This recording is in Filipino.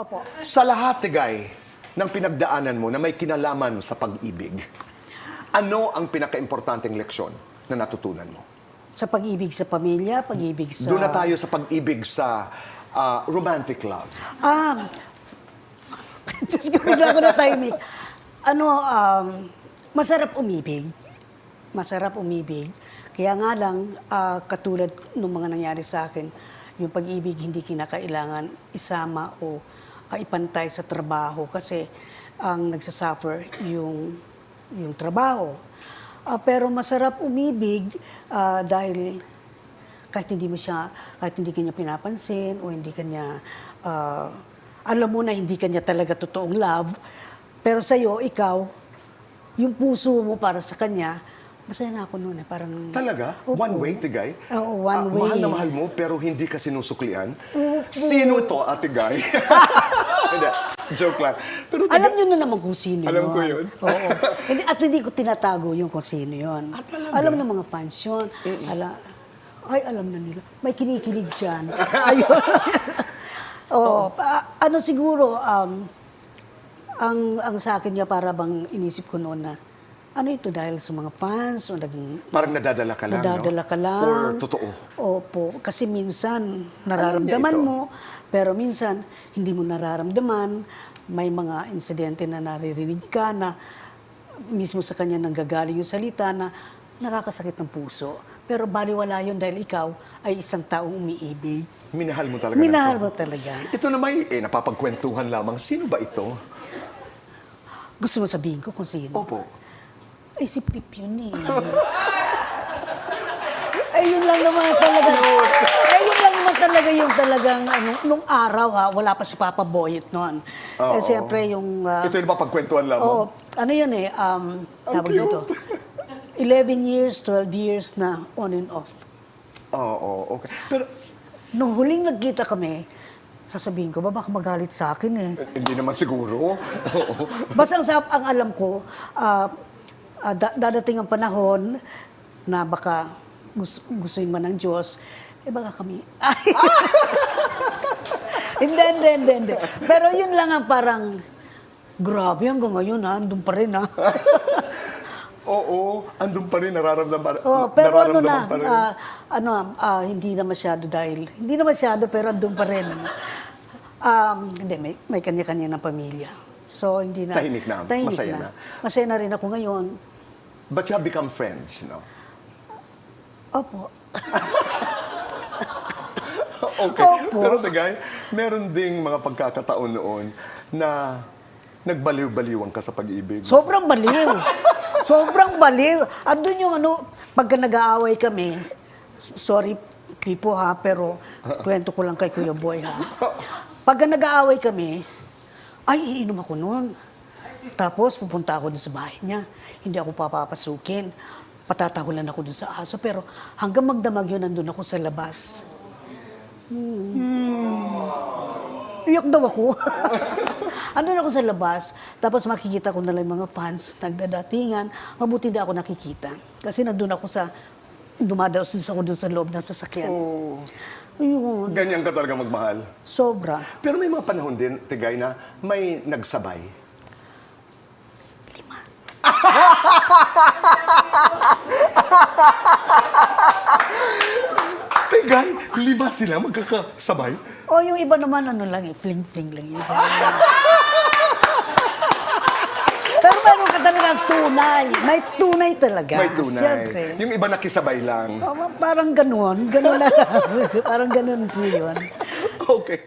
Opo. Sa lahat, Tigay, ng pinagdaanan mo na may kinalaman sa pag-ibig, ano ang pinaka-importanteng leksyon na natutunan mo? Sa pag-ibig sa pamilya, pag-ibig sa... Doon na tayo sa pag-ibig sa romantic love. Diyos ko, bigla ko na timing. Masarap umibig. Masarap umibig. Kaya nga lang, katulad ng mga nangyari sa akin, yung pag-ibig hindi kinakailangan isama o ipantay sa trabaho kasi ang nagsasuffer yung trabaho. Pero masarap umibig dahil kahit hindi kanya pinapansin o hindi kanya, alam mo na hindi kanya talaga totoong love, pero sa'yo, ikaw, yung puso mo para sa kanya, masaya na ako noon Parang... Talaga? Opo. One way, Tigay? Oo, one way. Mahal na mahal mo, pero hindi ka sinusuklian? Sino ito, Ate Guy? Hindi, joke lang. Pero, Alam nyo na naman kung sino Alam ko yun. Oo. At hindi ko tinatago yung kung sino yun. Talaga? Alam ng mga fans yun. Alam na nila. May kinikilig dyan. Ayun. Oo. Siguro, ang sa akin niya para bang inisip ko noon na, ano ito dahil sa mga fans o parang nadadala ka lang, nadadala no? ka lang. Or totoo? Opo. Kasi minsan nararamdaman mo, pero minsan hindi mo nararamdaman. May mga insidente na naririnig ka na mismo sa kanya nanggagaling yung salita na nakakasakit ng puso. Pero baliwala yun dahil ikaw ay isang taong umiibig. Minahal mo talaga. Minahal mo talaga. Ito naman, napapagkwentuhan lamang. Sino ba ito? Gusto mo sabihin ko kung sino? Opo. Ay, si Pip yun eh. Ayun lang naman talaga. Ayun lang naman talaga yung talagang, nung araw wala pa si Papa Boyet noon. Eh, siyempre yung... Ito yung napapagkwentuhan lamang. Oo, ano yun eh, tawag dito. 11 years, 12 years na on and off. Oo, okay. Pero, Nung huling nagkita kami, sasabihin ko, baka magalit sa akin eh. hindi naman siguro. Oo. Basta ang alam ko, dadating ang panahon na baka gustuin man ng Diyos, baka kami... Hindi. Pero yun lang ang parang, grabe hanggang ngayon andun pa rin Oo, andun pa rin, nararamdaman pero pa rin. hindi na masyado, pero andun pa rin. Hindi, may kanya-kanya ng pamilya. So, hindi na. Tahimik na, masaya na. Masaya na rin ako ngayon. But you have become friends, no? Opo. Okay. Opo. Pero Tagay, meron ding mga pagkakataon noon na nagbaliw-baliwan ka sa pag-ibig. Sobrang baliw. Sobrang baliw. Andun yung pagka nag-aaway kami, sorry, Pipo pero kwento ko lang kay Kuya Boy Pagka nag-aaway kami, ay, iinom ako noon. Tapos, pupunta ako dun sa bahay niya. Hindi ako papapasukin. Patatahulan ako dun sa aso. Pero hanggang magdamag yun, nandun ako sa labas. Iyak daw ako. Andun ako sa labas. Tapos makikita ko na lang mga fans nagdadatingan. Mabuti na ako nakikita. Kasi nandun ako dumadaos ako dun sa loob ng sasakyan. Oh. Ayun. Ganyan ka talaga magmahal. Sobra. Pero may mga panahon din, Tigay, na may nagsabay. 5. Tigay, 5 sila magkakasabay? O yung iba naman, fling-fling lang yun. Pero meron ka talaga tunay. May tunay talaga. May tunay. Siyempre. Yung iba nakisabay lang. Parang ganon. Ganon na lang. Parang ganon po yun. Okay.